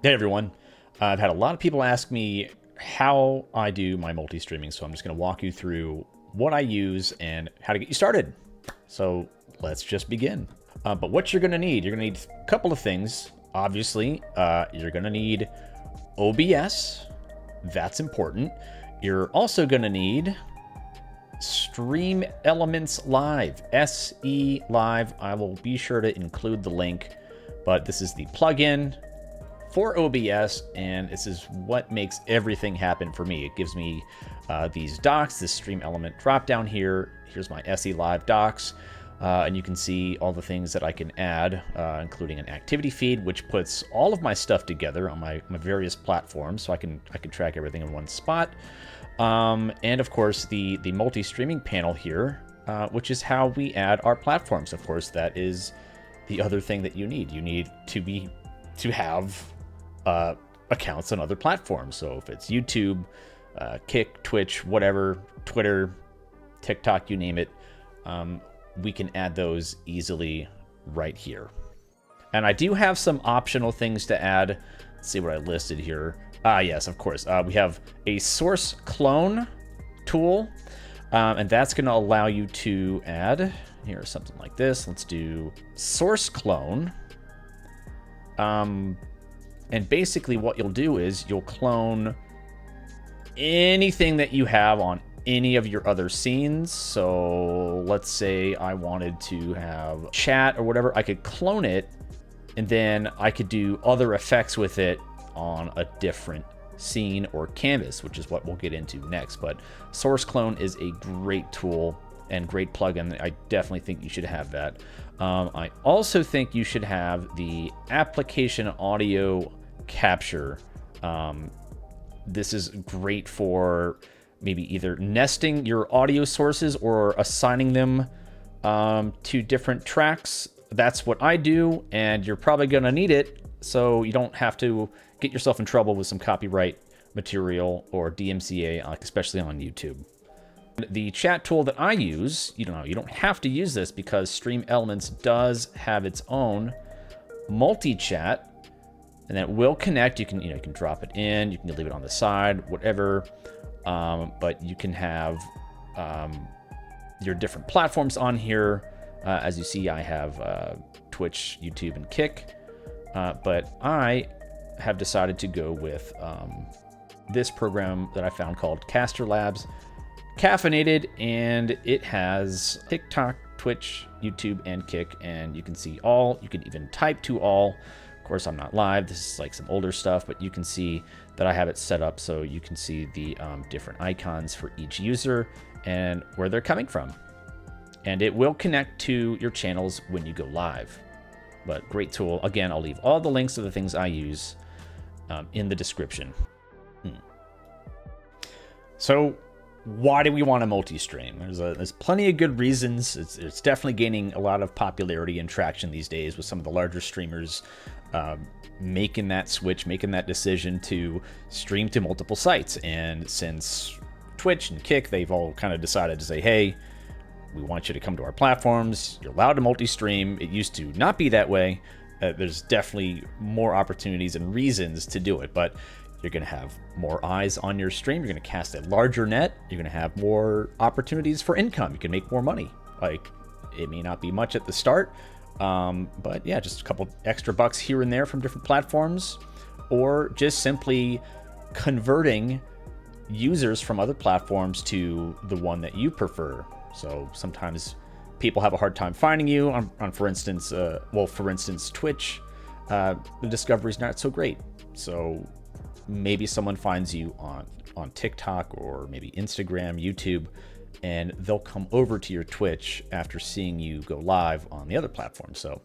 Hey everyone, I've had a lot of people ask me how I do my multi-streaming, so I'm just going to walk you through what I use and how to get you started. So let's just begin. But what you're going to need a couple of things. Obviously, you're going to need OBS. That's important. You're also going to need StreamElements Live, SE.Live. I will be sure to include the link, but this is the plugin for OBS, and this is what makes everything happen for me. It gives me these docs, this stream element drop down here. Here's my SE.Live docs, and you can see all the things that I can add, including an activity feed, which puts all of my stuff together on my various platforms, so I can track everything in one spot. And of course, the multi-streaming panel here, which is how we add our platforms. Of course, that is the other thing that you need. You need to have accounts on other platforms. So if it's YouTube, Kick, Twitch, whatever, Twitter, TikTok, you name it, we can add those easily right here. And I do have some optional things to add. Let's see what I listed here. Yes, of course. We have a source clone tool, and that's going to allow you to add, here, something like this. Let's do source clone. And basically what you'll do is you'll clone anything that you have on any of your other scenes. So let's say I wanted to have chat or whatever, I could clone it, and then I could do other effects with it on a different scene or canvas, which is what we'll get into next. But source clone is a great tool and great plugin. I definitely think you should have that. I also think you should have the application audio capture. This is great for maybe either nesting your audio sources or assigning them to different tracks. That's what I do, and you're probably gonna need it so you don't have to get yourself in trouble with some copyright material or DMCA, especially on YouTube. The chat tool that I use, you don't have to use this because StreamElements does have its own multi-chat, and that will connect. You can drop it in, you can leave it on the side, whatever. But you can have your different platforms on here. As you see, I have Twitch, YouTube, and Kick. But I have decided to go with this program that I found called Casterlabs Caffeinated, and it has TikTok, Twitch, YouTube, and Kick, and you can see all. You can even type to all. Of course, I'm not live. This is like some older stuff, but you can see that I have it set up so you can see the different icons for each user and where they're coming from. And it will connect to your channels when you go live. But great tool. Again, I'll leave all the links to the things I use in the description. So why do we want to multi-stream? There's plenty of good reasons. It's definitely gaining a lot of popularity and traction these days with some of the larger streamers making that switch, making that decision to stream to multiple sites. And since Twitch and Kick, they've all kind of decided to say, hey, we want you to come to our platforms. You're allowed to multi-stream. It used to not be that way. There's definitely more opportunities and reasons to do it, but you're going to have more eyes on your stream. You're going to cast a larger net. You're going to have more opportunities for income. You can make more money. Like, it may not be much at the start, but yeah, just a couple extra bucks here and there from different platforms, or just simply converting users from other platforms to the one that you prefer. So sometimes people have a hard time finding you on for instance, Twitch, the discovery is not so great. So maybe someone finds you on TikTok or maybe Instagram, YouTube, and they'll come over to your Twitch after seeing you go live on the other platform. So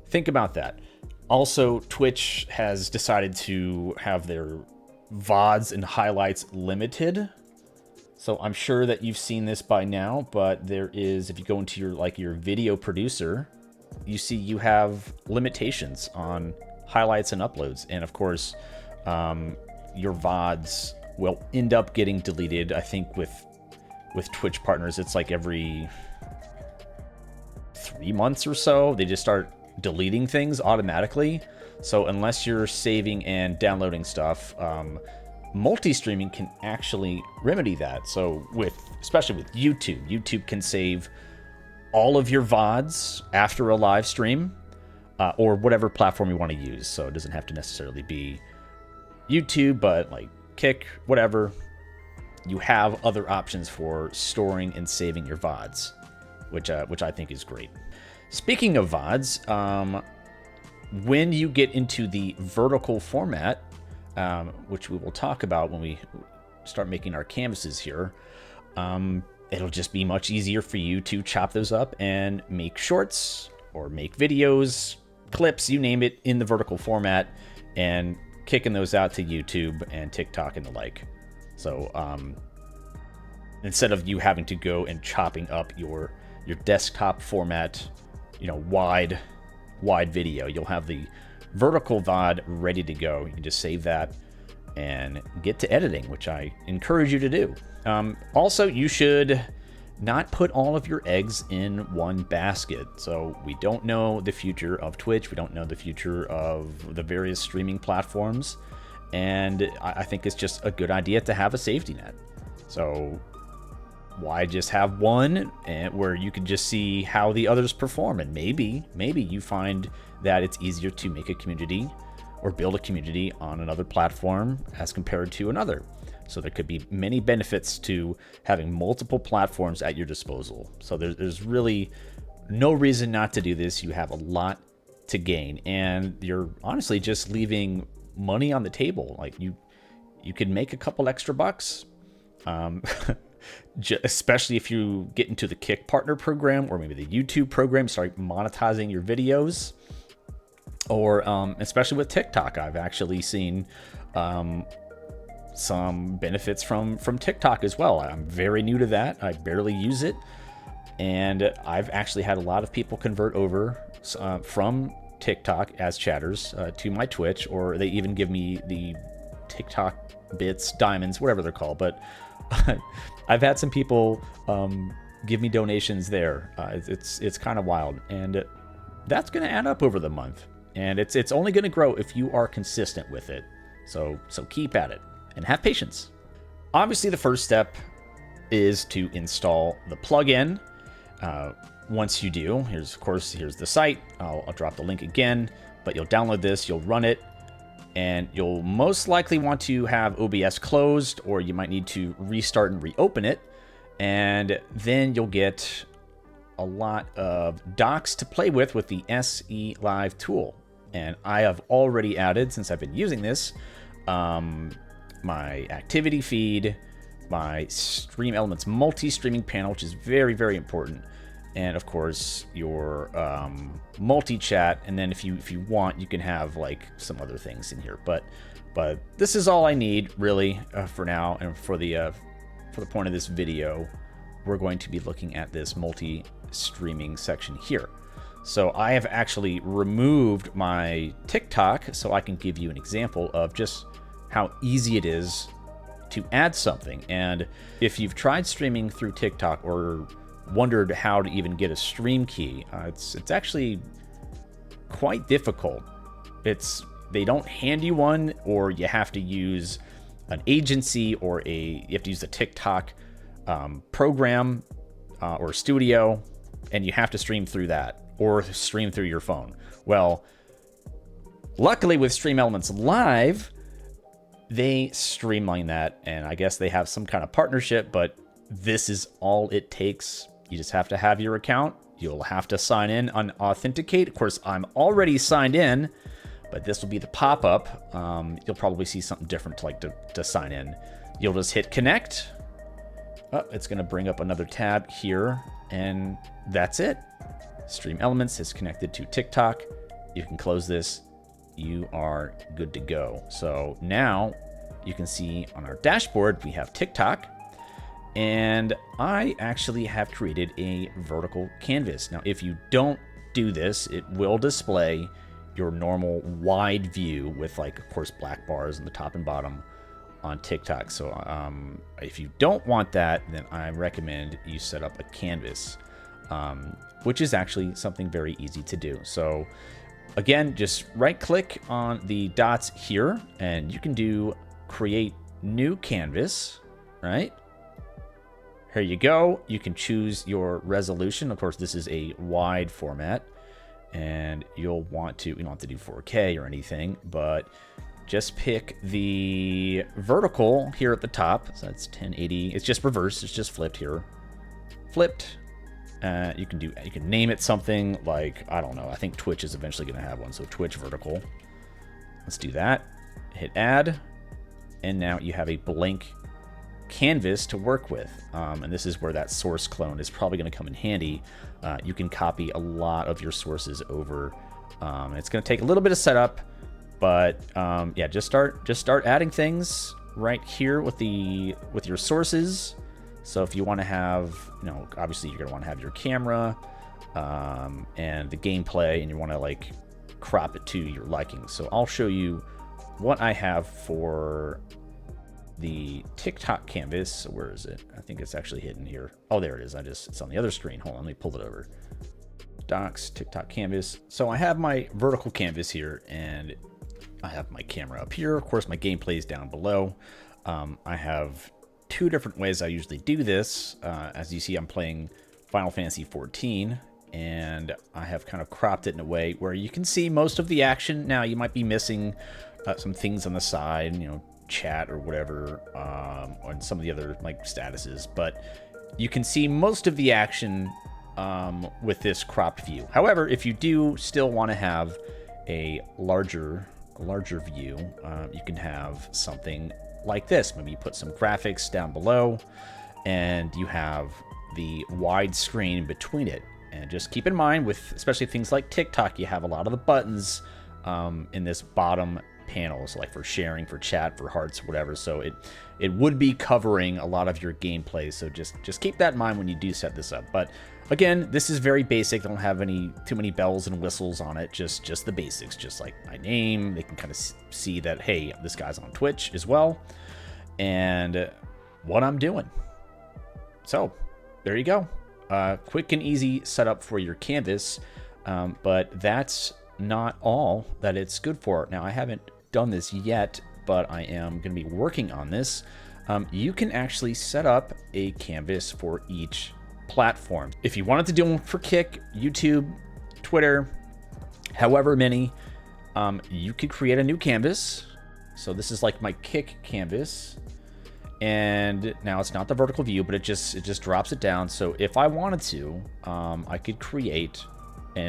think about that. Also, Twitch has decided to have their VODs and highlights limited. So I'm sure that you've seen this by now, but there is, if you go into your video producer, you see you have limitations on highlights and uploads. And of course, your VODs will end up getting deleted. I think with Twitch partners, it's like every 3 months or so, they just start deleting things automatically. So unless you're saving and downloading stuff, multi-streaming can actually remedy that. So especially with YouTube, YouTube can save all of your VODs after a live stream, or whatever platform you want to use. So it doesn't have to necessarily be YouTube, but like Kick, whatever. You have other options for storing and saving your VODs, which I think is great. Speaking of VODs, when you get into the vertical format, which we will talk about when we start making our canvases here, it'll just be much easier for you to chop those up and make shorts or make videos, clips, you name it, in the vertical format, and kicking those out to YouTube and TikTok and the like. So instead of you having to go and chopping up your desktop format, wide video, you'll have the vertical VOD ready to go. You can just save that and get to editing, which I encourage you to do. Also, you should not put all of your eggs in one basket. So we don't know the future of Twitch. We don't know the future of the various streaming platforms. And I think it's just a good idea to have a safety net. So why just have one where you can just see how the others perform? And maybe you find that it's easier to make a community or build a community on another platform as compared to another. So there could be many benefits to having multiple platforms at your disposal. So there's really no reason not to do this. You have a lot to gain, and you're honestly just leaving money on the table. Like you can make a couple extra bucks, especially if you get into the Kick Partner program or maybe the YouTube program, start monetizing your videos. Or especially with TikTok, I've actually seen some benefits from TikTok as well. I'm very new to that. I barely use it. And I've actually had a lot of people convert over from TikTok as chatters to my Twitch, or they even give me the TikTok bits, diamonds, whatever they're called. But I've had some people give me donations there. It's kind of wild. And that's going to add up over the month. And it's only going to grow if you are consistent with it. So keep at it and have patience. Obviously, the first step is to install the plugin. Once you do, here's the site. I'll drop the link again, but you'll download this, you'll run it, and you'll most likely want to have OBS closed, or you might need to restart and reopen it. And then you'll get a lot of docs to play with the SE.Live tool. And I have already added, since I've been using this, my activity feed, my StreamElements multi-streaming panel, which is very, very important, and of course your multi-chat. And then if you want, you can have like some other things in here. But this is all I need really for now. And for the point of this video, we're going to be looking at this multi-streaming section here. So I have actually removed my TikTok so I can give you an example of just how easy it is to add something. And if you've tried streaming through TikTok or wondered how to even get a stream key, it's actually quite difficult. They don't hand you one, or you have to use an agency, or you have to use the TikTok program or studio, and you have to stream through that or stream through your phone. Well, luckily with StreamElements Live, they streamline that, and I guess they have some kind of partnership, but this is all it takes. You just have to have your account. You'll have to sign in and authenticate. Of course, I'm already signed in, but this will be the pop-up. You'll probably see something different to sign in. You'll just hit connect. Oh, it's going to bring up another tab here, and that's it. StreamElements is connected to TikTok. You can close this. You are good to go. So now you can see on our dashboard, we have TikTok, and I actually have created a vertical canvas. Now, if you don't do this, it will display your normal wide view with, like, of course, black bars in the top and bottom on TikTok. So if you don't want that, then I recommend you set up a canvas. which is actually something very easy to do. So again, just right click on the dots here and you can do create new canvas, right? Here you go. You can choose your resolution. Of course, this is a wide format and you'll want to, you don't have to do 4K or anything, but just pick the vertical here at the top. So that's 1080. It's just reversed. It's just flipped here. Flipped. You can name it something like, I don't know. I think Twitch is eventually going to have one. So Twitch vertical. Let's do that. Hit add. And now you have a blank canvas to work with. And this is where that source clone is probably going to come in handy. You can copy a lot of your sources over. It's going to take a little bit of setup, but yeah, just start adding things right here with your sources. So if you want to have, obviously you're going to want to have your camera and the gameplay, and you want to like crop it to your liking. So I'll show you what I have for the TikTok canvas. So where is it? I think it's actually hidden here. Oh, there it is. It's on the other screen. Hold on, let me pull it over. Docs, TikTok canvas. So I have my vertical canvas here, and I have my camera up here. Of course, my gameplay is down below. I have two different ways I usually do this. As you see, I'm playing Final Fantasy 14, and I have kind of cropped it in a way where you can see most of the action. Now, you might be missing some things on the side, chat or whatever, on some of the other like statuses, but you can see most of the action with this cropped view. However, if you do still want to have a larger view, you can have something like this. Maybe you put some graphics down below and you have the wide screen between it. And just keep in mind, with especially things like TikTok, you have a lot of the buttons in this bottom panel, so like for sharing, for chat, for hearts, whatever. So it would be covering a lot of your gameplay. So just keep that in mind when you do set this up. But again, this is very basic. Don't have too many bells and whistles on it. Just the basics, just like my name. They can kind of see that, hey, this guy's on Twitch as well, and what I'm doing. So there you go. Quick and easy setup for your canvas. But that's not all that it's good for. Now, I haven't done this yet, but I am going to be working on this. You can actually set up a canvas for each platform. If you wanted to do them for Kick, YouTube, Twitter, however many, you could create a new canvas. So this is like my Kick canvas. And now it's not the vertical view, but it just drops it down. So if I wanted to, I could create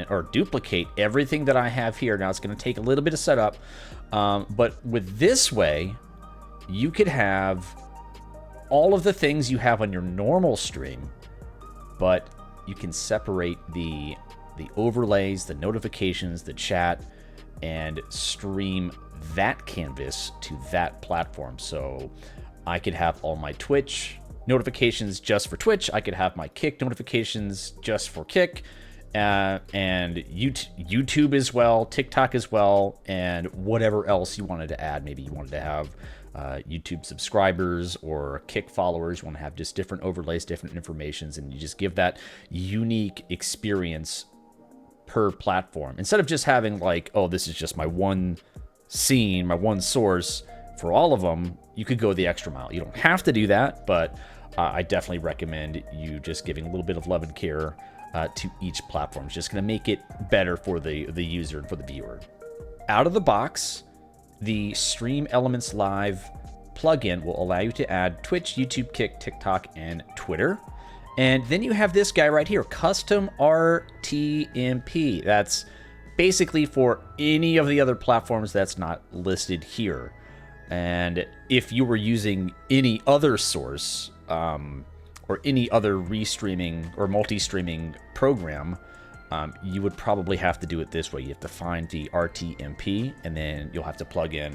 or duplicate everything that I have here. Now it's going to take a little bit of setup, but with this way, you could have all of the things you have on your normal stream, but you can separate the overlays, the notifications, the chat, and stream that canvas to that platform. So I could have all my Twitch notifications just for Twitch. I could have my Kick notifications just for Kick. And YouTube as well, TikTok as well, and whatever else you wanted to add. Maybe you wanted to have YouTube subscribers or Kick followers. You want to have just different overlays, different informations, and you just give that unique experience per platform. Instead of just having like, oh, this is just my one scene, my one source for all of them, you could go the extra mile. You don't have to do that, but I definitely recommend you just giving a little bit of love and care to each platform. It's just going to make it better for the user and for the viewer. Out of the box, the StreamElements Live plugin will allow you to add Twitch, YouTube, Kick, TikTok, and Twitter. And then you have this guy right here, Custom RTMP. That's basically for any of the other platforms that's not listed here. And if you were using any other source, or any other restreaming or multi-streaming program, you would probably have to do it this way. You have to find the RTMP, and then you'll have to plug in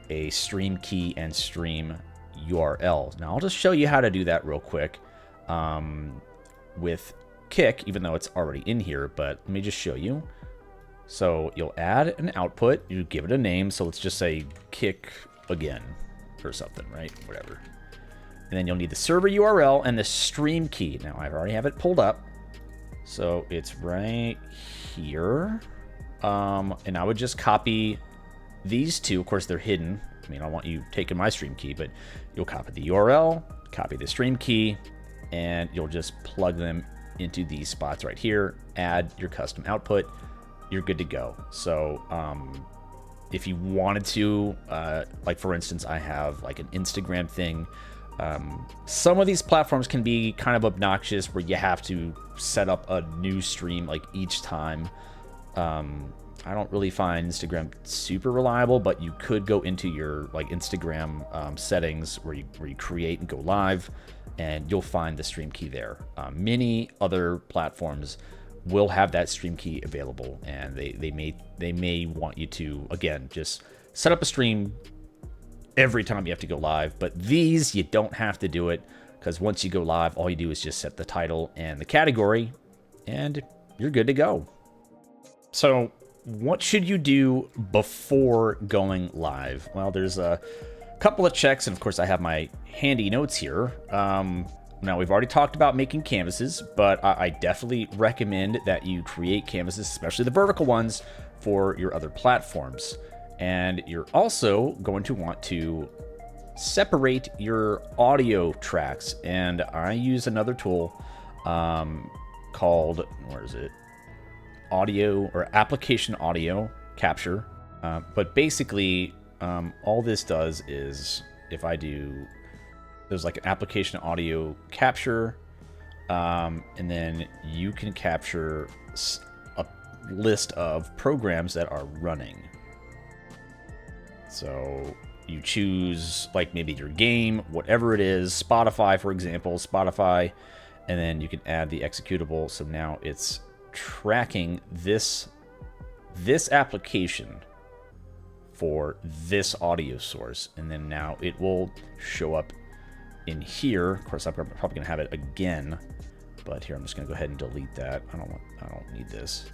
a stream key and stream URL. Now, I'll just show you how to do that real quick with Kick, even though it's already in here, but let me just show you. So you'll add an output, you give it a name, so let's just say Kick again or something, right? Whatever. And then you'll need the server URL and the stream key. Now, I already have it pulled up. So it's right here. And I would just copy these two. Of course, they're hidden. I mean, I want you taking my stream key, but you'll copy the URL, copy the stream key, and you'll just plug them into these spots right here, add your custom output, you're good to go. So if you wanted to, like for instance, I have like an Instagram thing. Some of these platforms can be kind of obnoxious where you have to set up a new stream like each time. I don't really find Instagram super reliable, but you could go into your like Instagram settings where you create and go live, and you'll find the stream key there. Many other platforms will have that stream key available, and they may want you to, again, just set up a stream every time you have to go live. But these, you don't have to do it, because once you go live, all you do is just set the title and the category, and you're good to go. So what should you do before going live? Well, there's a couple of checks, and of course I have my handy notes here. Now, we've already talked about making canvases, but I definitely recommend that you create canvases, especially the vertical ones, for your other platforms. And you're also going to want to separate your audio tracks. And I use another tool called, where is it? Audio or application audio capture. But basically, all this does is, if I do, there's like an application audio capture, and then you can capture a list of programs that are running. So you choose like maybe your game, whatever it is, Spotify, for example, Spotify, and then you can add the executable. So now it's tracking this application for this audio source, and then now it will show up in here. Of course, I'm probably gonna have it again, but here I'm just gonna go ahead and delete that. I don't need this.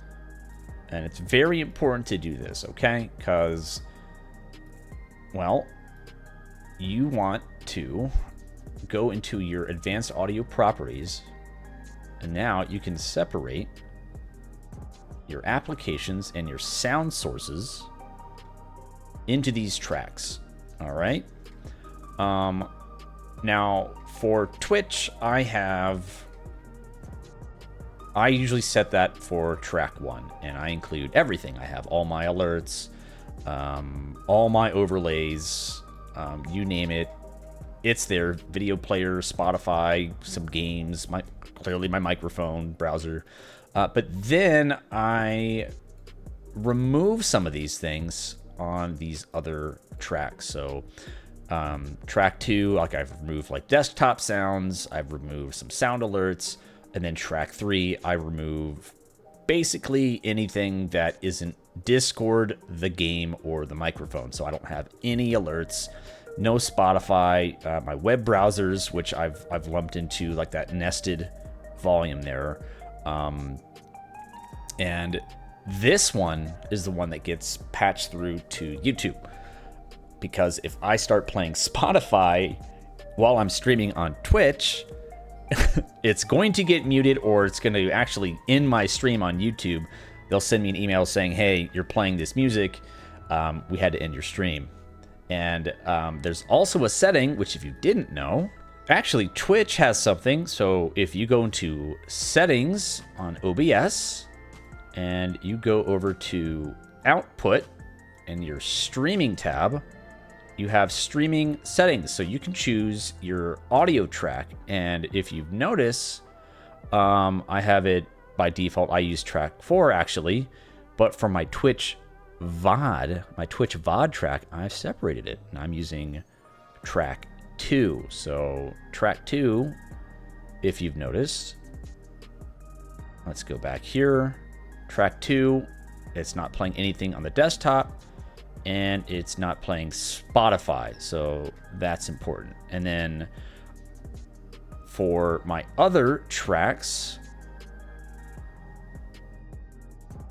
And it's very important to do this, okay? Because, well, you want to go into your advanced audio properties, and now you can separate your applications and your sound sources into these tracks. All right. Now for Twitch, I usually set that for track 1, and I include everything. I have all my alerts, all my overlays, you name it, it's there. Video player, Spotify, some games, clearly my microphone, browser. But then I remove some of these things on these other tracks. So track 2, like I've removed like desktop sounds, I've removed some sound alerts, and then track 3, I remove basically anything that isn't Discord, the game, or the microphone. So I don't have any alerts, no Spotify, my web browsers, which I've lumped into like that nested volume there. And this one is the one that gets patched through to YouTube. Because if I start playing Spotify while I'm streaming on Twitch, it's going to get muted, or it's going to actually end my stream on YouTube. They'll send me an email saying, hey, you're playing this music. We had to end your stream. And there's also a setting, which if you didn't know, actually Twitch has something. So if you go into settings on OBS and you go over to output and your streaming tab, you have streaming settings. So you can choose your audio track. And if you notice, I have it by default. I use track 4 actually, but for my Twitch VOD track, I've separated it, and I'm using track 2. So track 2, if you've noticed, let's go back here. Track 2, it's not playing anything on the desktop, and it's not playing Spotify, so that's important. And then for my other tracks,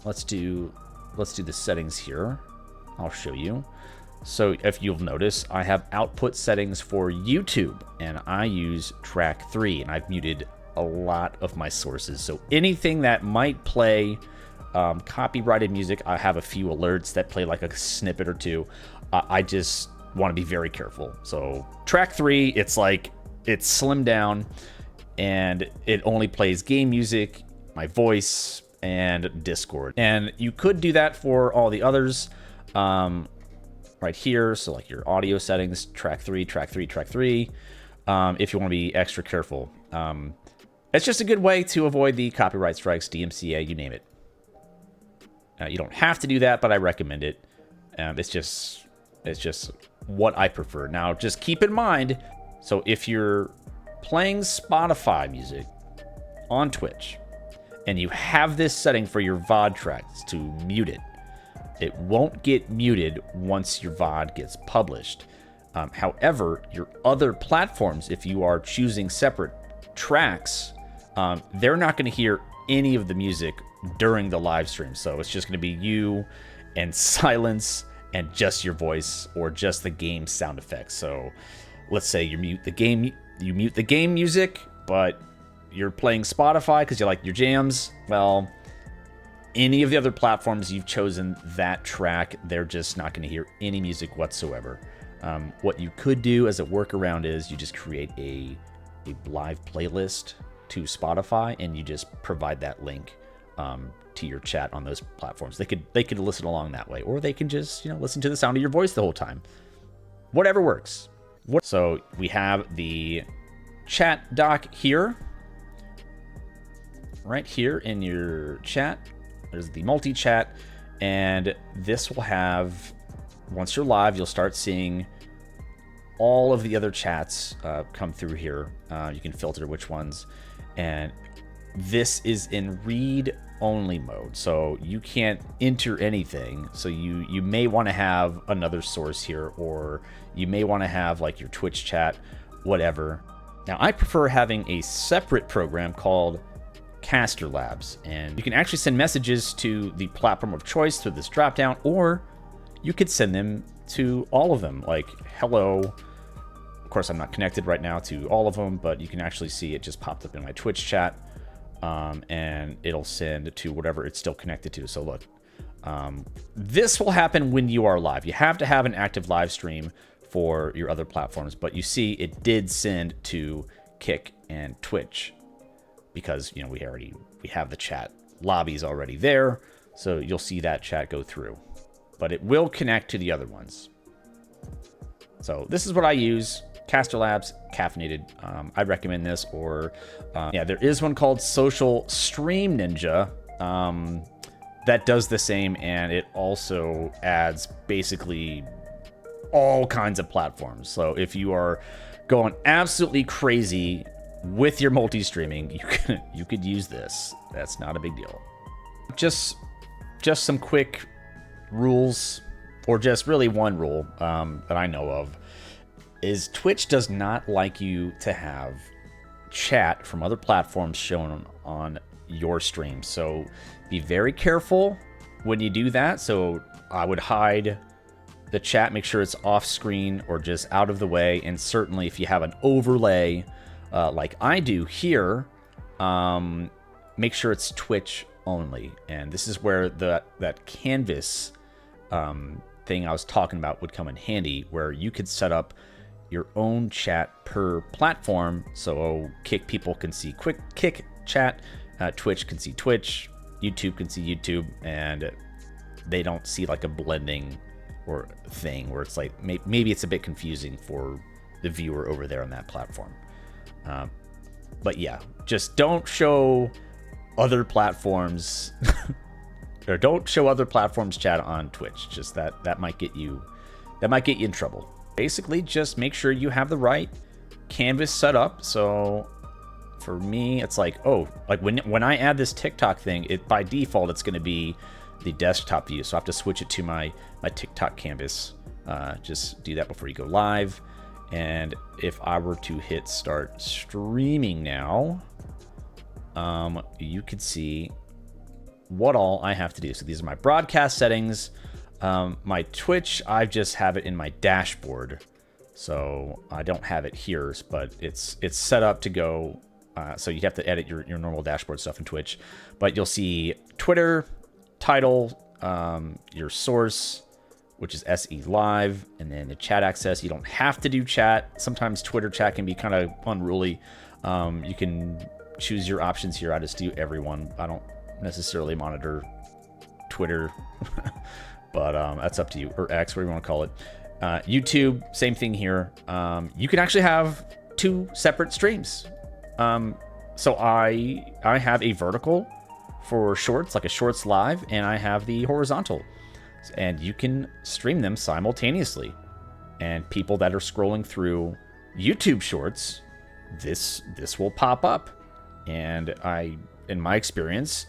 let's do the settings here. I'll show you. So if you'll notice, I have output settings for YouTube, and I use track 3, and I've muted a lot of my sources. So anything that might play copyrighted music, I have a few alerts that play like a snippet or two. I just want to be very careful. So track 3, it's slimmed down and it only plays game music, my voice, and Discord. And you could do that for all the others right here. So like your audio settings, track 3, track 3, track 3, if you want to be extra careful. It's just a good way to avoid the copyright strikes, DMCA, you name it. You don't have to do that, but I recommend it. It's just what I prefer. Now, just keep in mind, so if you're playing Spotify music on Twitch, and you have this setting for your VOD tracks to mute it, it won't get muted once your VOD gets published. However, your other platforms, if you are choosing separate tracks, they're not going to hear any of the music during the live stream. So it's just going to be you and silence and just your voice or just the game sound effects. So let's say you mute the game music, but you're playing Spotify because you like your jams. Well, any of the other platforms you've chosen that track, they're just not going to hear any music whatsoever. What you could do as a workaround is you just create a live playlist to Spotify and you just provide that link to your chat on those platforms. They could listen along that way, or they can just listen to the sound of your voice the whole time. Whatever works. So we have the chat dock here. Right here in your chat, there's the multi-chat, and this will have, once you're live, you'll start seeing all of the other chats come through here. You can filter which ones, and this is in read-only mode, so you can't enter anything. So you may want to have another source here, or you may want to have like your Twitch chat, whatever. Now, I prefer having a separate program called Casterlabs, and you can actually send messages to the platform of choice through this dropdown, or you could send them to all of them, like hello. Of course, I'm not connected right now to all of them, but you can actually see it just popped up in my Twitch chat, and it'll send to whatever it's still connected to. So look, this will happen when you are live. You have to have an active live stream for your other platforms, but you see it did send to Kick and Twitch, because we have the chat lobbies already there, so you'll see that chat go through, but it will connect to the other ones. So this is what I use, Casterlabs Caffeinated. I recommend this, or yeah, there is one called Social Stream Ninja that does the same, and it also adds basically all kinds of platforms. So if you are going absolutely crazy with your multi-streaming, you could use this. That's not a big deal. Just some quick rules, or just really one rule that I know of, is Twitch does not like you to have chat from other platforms shown on your stream. So be very careful when you do that. So I would hide the chat, make sure it's off screen or just out of the way, and certainly if you have an overlay like I do here, make sure it's Twitch only. And this is where that canvas thing I was talking about would come in handy, where you could set up your own chat per platform. So Kick people can see Kick chat, Twitch can see Twitch, YouTube can see YouTube, and they don't see like a blending or thing where it's like maybe it's a bit confusing for the viewer over there on that platform. But yeah, just don't show other platforms or don't show other platforms chat on Twitch. Just that might get you in trouble. Basically, just make sure you have the right canvas set up. So for me, it's like, oh, like when I add this TikTok thing, it by default it's going to be the desktop view. So I have to switch it to my TikTok canvas. Just do that before you go live. And if I were to hit start streaming now, you could see what all I have to do. So these are my broadcast settings. My Twitch, I just have it in my dashboard. So I don't have it here, but it's set up to go So you'd have to edit your normal dashboard stuff in Twitch. But you'll see Twitter, title, your source, which is SE.Live, and then the chat access. You don't have to do chat. Sometimes Twitter chat can be kind of unruly. You can choose your options here. I just do everyone. I don't necessarily monitor Twitter, but that's up to you, or X, whatever you want to call it. YouTube, same thing here. You can actually have 2 separate streams. So I have a vertical for shorts, like a shorts live, and I have the horizontal, and you can stream them simultaneously. And people that are scrolling through YouTube shorts, this will pop up. And in my experience,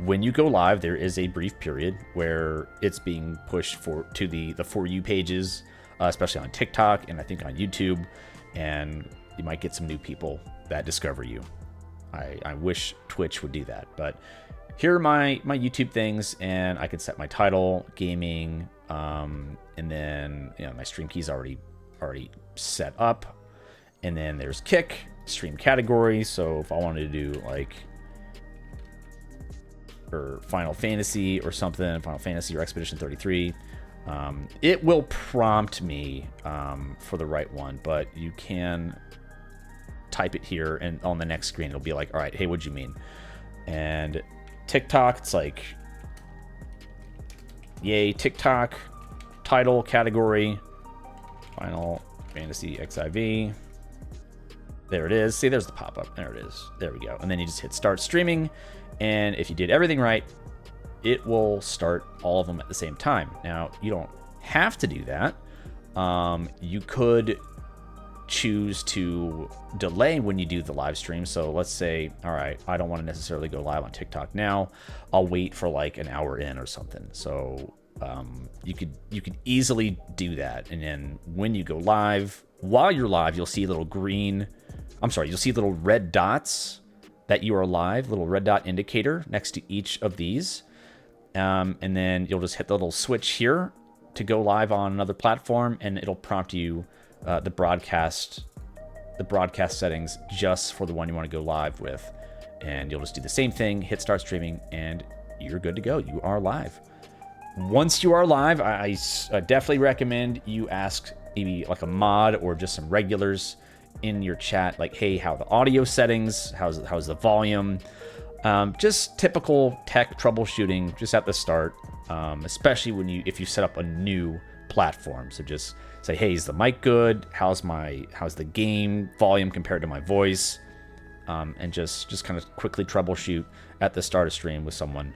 when you go live, there is a brief period where it's being pushed to the For You pages, especially on TikTok and I think on YouTube, and you might get some new people that discover you. I wish Twitch would do that, but here are my YouTube things, and I can set my title, gaming, and then my stream keys already set up, and then there's kick, stream category. So if I wanted to do like or Final Fantasy or something, Final Fantasy or Expedition 33, it will prompt me for the right one, but you can type it here, and on the next screen it'll be like, all right, hey, what'd you mean? And TikTok, it's like, yay, TikTok, title, category, Final Fantasy XIV. There it is. See, there's the pop-up. There it is. There we go. And then you just hit start streaming, and if you did everything right, it will start all of them at the same time. Now, you don't have to do that. You could choose to delay when you do the live stream. So let's say, all right, I don't want to necessarily go live on TikTok now. I'll wait for like an hour in or something. So you could easily do that. And then when you go live, while you're live, you'll see little you'll see little red dots that you are live, little red dot indicator next to each of these. And then you'll just hit the little switch here to go live on another platform, and it'll prompt you the broadcast settings just for the one you want to go live with. And you'll just do the same thing, hit start streaming, and you're good to go. You are live. Once you are live, I definitely recommend you ask maybe like a mod or just some regulars in your chat, like, hey, how are the audio settings? How's the volume? Just typical tech troubleshooting just at the start, especially if you set up a new platform. So just say, hey, is the mic good? How's the game volume compared to my voice? And just kind of quickly troubleshoot at the start of stream with someone,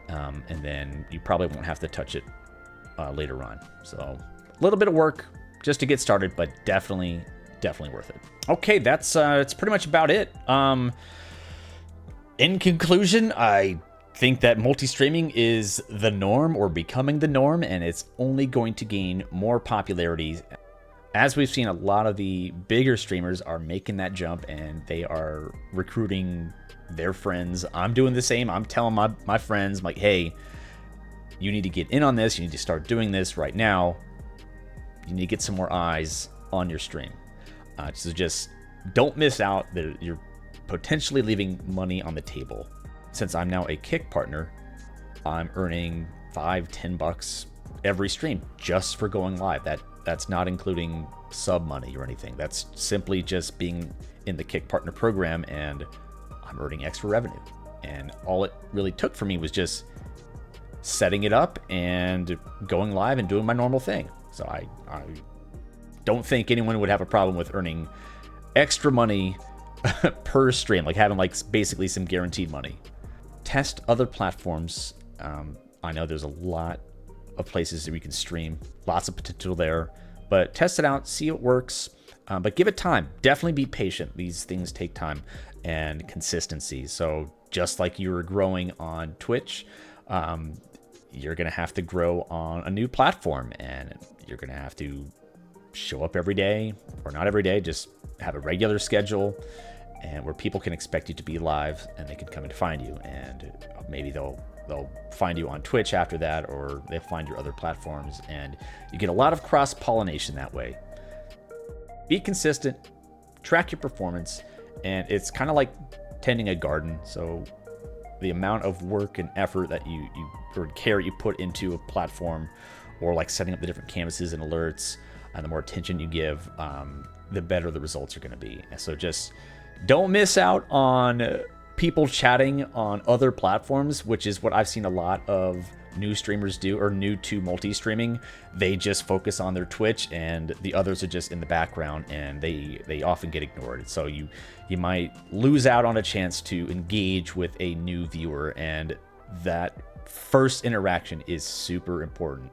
and then you probably won't have to touch it later on. So a little bit of work just to get started, but definitely worth it. Okay, that's pretty much about it. In conclusion, I think that multi-streaming is the norm, or becoming the norm, and it's only going to gain more popularity. As we've seen, a lot of the bigger streamers are making that jump, and they are recruiting their friends. I'm doing the same. I'm telling my friends, I'm like, hey, you need to get in on this. You need to start doing this right now. You need to get some more eyes on your stream. So just don't miss out. You're potentially leaving money on the table. Since I'm now a Kick partner, I'm earning $5-10 every stream just for going live. That's not including sub money or anything. That's simply just being in the Kick partner program, and I'm earning extra revenue. And all it really took for me was just setting it up and going live and doing my normal thing. So I don't think anyone would have a problem with earning extra money per stream, like having like basically some guaranteed money. Test other platforms. I know there's a lot of places that we can stream, lots of potential there, but test it out, see what works, but give it time. Definitely be patient. These things take time and consistency. So just like you were growing on Twitch, you're gonna have to grow on a new platform, and you're gonna have to show up every day, or not every day, just have a regular schedule, and where people can expect you to be live, and they can come and find you, and maybe they'll find you on Twitch after that, or they'll find your other platforms, and you get a lot of cross-pollination that way. Be consistent, track your performance, And it's kind of like tending a garden. So the amount of work and effort that you or care you put into a platform, or like setting up the different canvases and alerts, and the more attention you give, the better the results are going to be. And so just don't miss out on people chatting on other platforms, which is what I've seen a lot of new streamers do, or new to multi-streaming. They just focus on their Twitch, and the others are just in the background, and they often get ignored. So you might lose out on a chance to engage with a new viewer, and that first interaction is super important.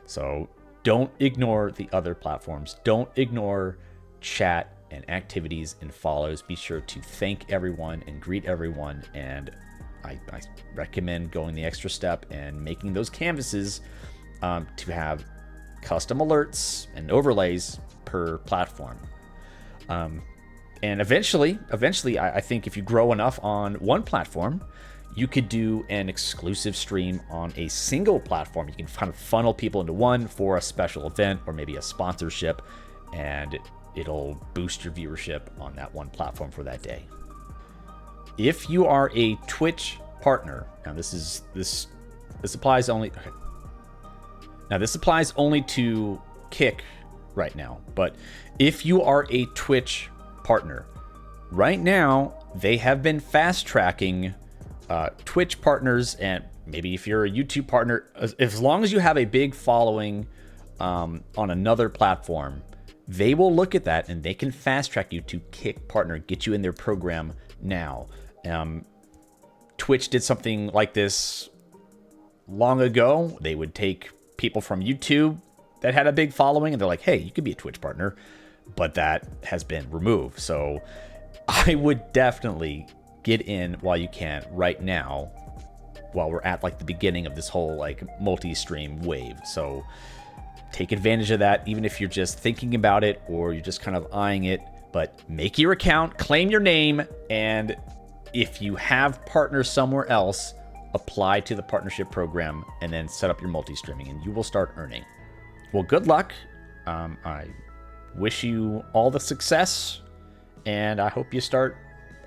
So don't ignore the other platforms. Don't ignore chat and activities and follows. Be sure to thank everyone and greet everyone. And I recommend going the extra step and making those canvases to have custom alerts and overlays per platform. And eventually, I think if you grow enough on one platform, you could do an exclusive stream on a single platform. You can kind of funnel people into one for a special event or maybe a sponsorship, and it'll boost your viewership on that one platform for that day. If you are a Twitch partner, now this applies only. Okay. Now this applies only to Kick right now, but if you are a Twitch partner, right now they have been fast tracking Twitch partners, and maybe if you're a YouTube partner, as long as you have a big following on another platform, they will look at that and they can fast track you to Kick partner, get you in their program now. Twitch did something like this long ago. They would take people from YouTube that had a big following, and they're like, hey, you could be a Twitch partner, but that has been removed. So I would definitely get in while you can right now, while we're at like the beginning of this whole like multi-stream wave. So take advantage of that, even if you're just thinking about it or you're just kind of eyeing it. But make your account, claim your name, and if you have partners somewhere else, apply to the partnership program and then set up your multi-streaming, and you will start earning. Well, good luck. I wish you all the success, and I hope you start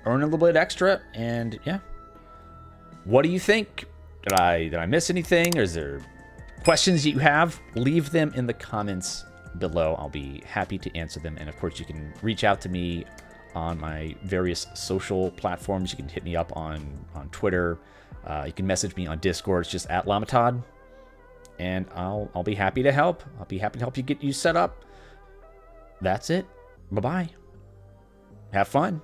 earning a little bit extra. And yeah, what do you think? Did I miss anything? Or is there questions you have? Leave them in the comments below. I'll be happy to answer them. And of course, you can reach out to me on my various social platforms. You can hit me up on Twitter. You can message me on Discord. It's just @Lamatod, and I'll be happy to help. I'll be happy to help you get you set up. That's it. Bye-bye. Have fun.